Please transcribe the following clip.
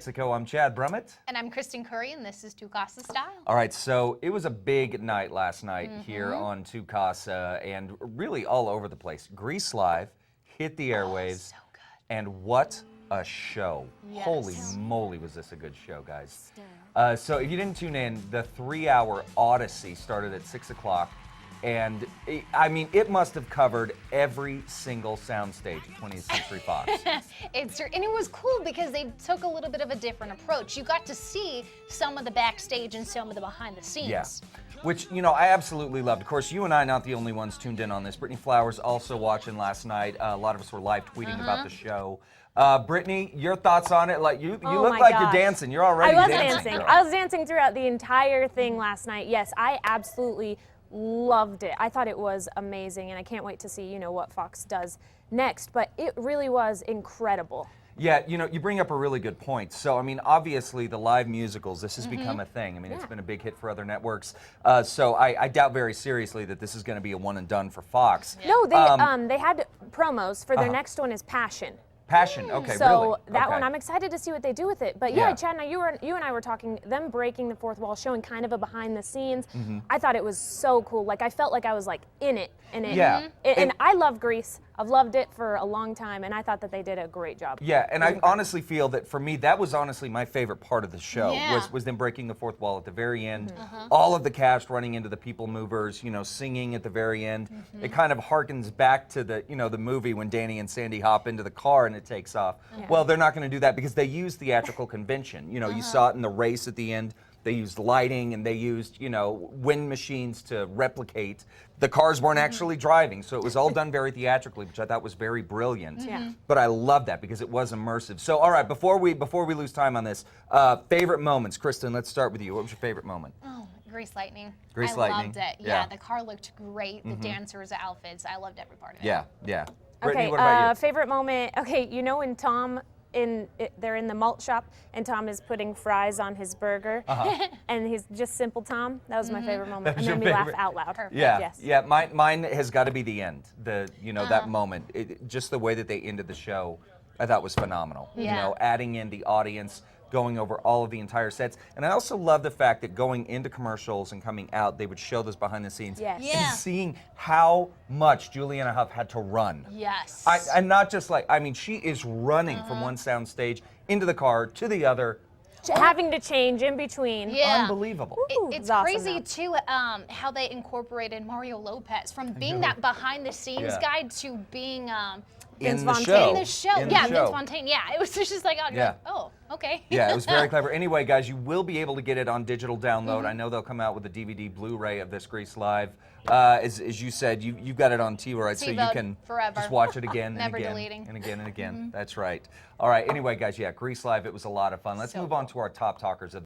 Mexico. I'm Chad Brummett. And I'm Kristen Curry, and this is Tu Casa Style. All right, so it was a big night last night here on Tu Casa and really all over the place. Grease Live hit the airwaves, So good. and what a show. Yes. Holy moly, was this a good show, guys. So if you didn't tune in, the 3-hour Odyssey started at 6 o'clock. And it must have covered every single soundstage at 20th Century Fox. And it was cool because they took a little bit of a different approach. You got to see some of the backstage and some of the behind the scenes. Yeah, which, I absolutely loved. Of course, you and I not the only ones tuned in on this. Brittany Flowers also watching last night. A lot of us were live tweeting about the show. Brittany, your thoughts on it? Like you look like you're dancing. You're already dancing. I was dancing. Girl. I was dancing throughout the entire thing last night. Yes, I absolutely loved it. I thought it was amazing, and I can't wait to see, what Fox does next. But it really was incredible. Yeah, you bring up a really good point. So, obviously the live musicals, this has become a thing. It's been a big hit for other networks. So I doubt very seriously that this is going to be a one and done for Fox. No, they had promos for their next one is Passion. Passion, okay, So really? that Okay. one, I'm excited to see what they do with it. But Yeah. Chad, now you and I were talking, them breaking the fourth wall, showing kind of a behind the scenes. I thought it was so cool. Like, I felt like I was like in it. Yeah. And I love Grease. I've loved it for a long time, and I thought that they did a great job. Yeah, and I honestly feel that for me, that was honestly my favorite part of the show, Yeah. was them breaking the fourth wall at the very end. All of the cast running into the People Movers, singing at the very end. It kind of harkens back to the, the movie when Danny and Sandy hop into the car and it takes off. Well, they're not going to do that because they use theatrical convention. You saw it in the race at the end. They used lighting and they used, wind machines to replicate. The cars weren't actually driving, so it was all done very theatrically, which I thought was very brilliant. Yeah. But I love that because it was immersive. So, all right, before we lose time on this, favorite moments. Kristen, let's start with you. What was your favorite moment? Oh, Grease Lightning. Grease I Lightning. loved it. Yeah. Yeah, the car looked great. The dancers' outfits. I loved every part of it. Yeah, yeah. Brittany, Okay, what about you? favorite moment. Okay, when Tom they're in the malt shop and Tom is putting fries on his burger, and he's just simple Tom. That was my favorite moment. That was It made your me laugh favorite? out loud. Perfect. Yeah, Yes. yeah. Mine has got to be the end. That moment. Just the way that they ended the show, I thought was phenomenal. Yeah. Adding in the audience, going over all of the entire sets, and I also love the fact that going into commercials and coming out, they would show those behind the scenes, Yes. Yeah. and seeing how much Juliana Hough had to run. Yes. And not just she is running from one sound stage into the car to the other. Having to change in between. Yeah. Unbelievable. Ooh, It's awesome, crazy though. too how they incorporated Mario Lopez from being that behind the scenes Yeah. guy to being In Vince the Vaughn show. in the show. In the Yeah, show. Vince Fontaine. Yeah, it was just like, Yeah. oh, okay. Yeah, it was very clever. Anyway, guys, you will be able to get it on digital download. I know they'll come out with a DVD Blu-ray of this Grease Live. As you said, you've got it on T-Right, so you TiVo can forever. just watch it again and Never again deleting. and again and again. That's right. All right. Anyway, guys, Grease Live. It was a lot of fun. Let's So move on to our top talkers of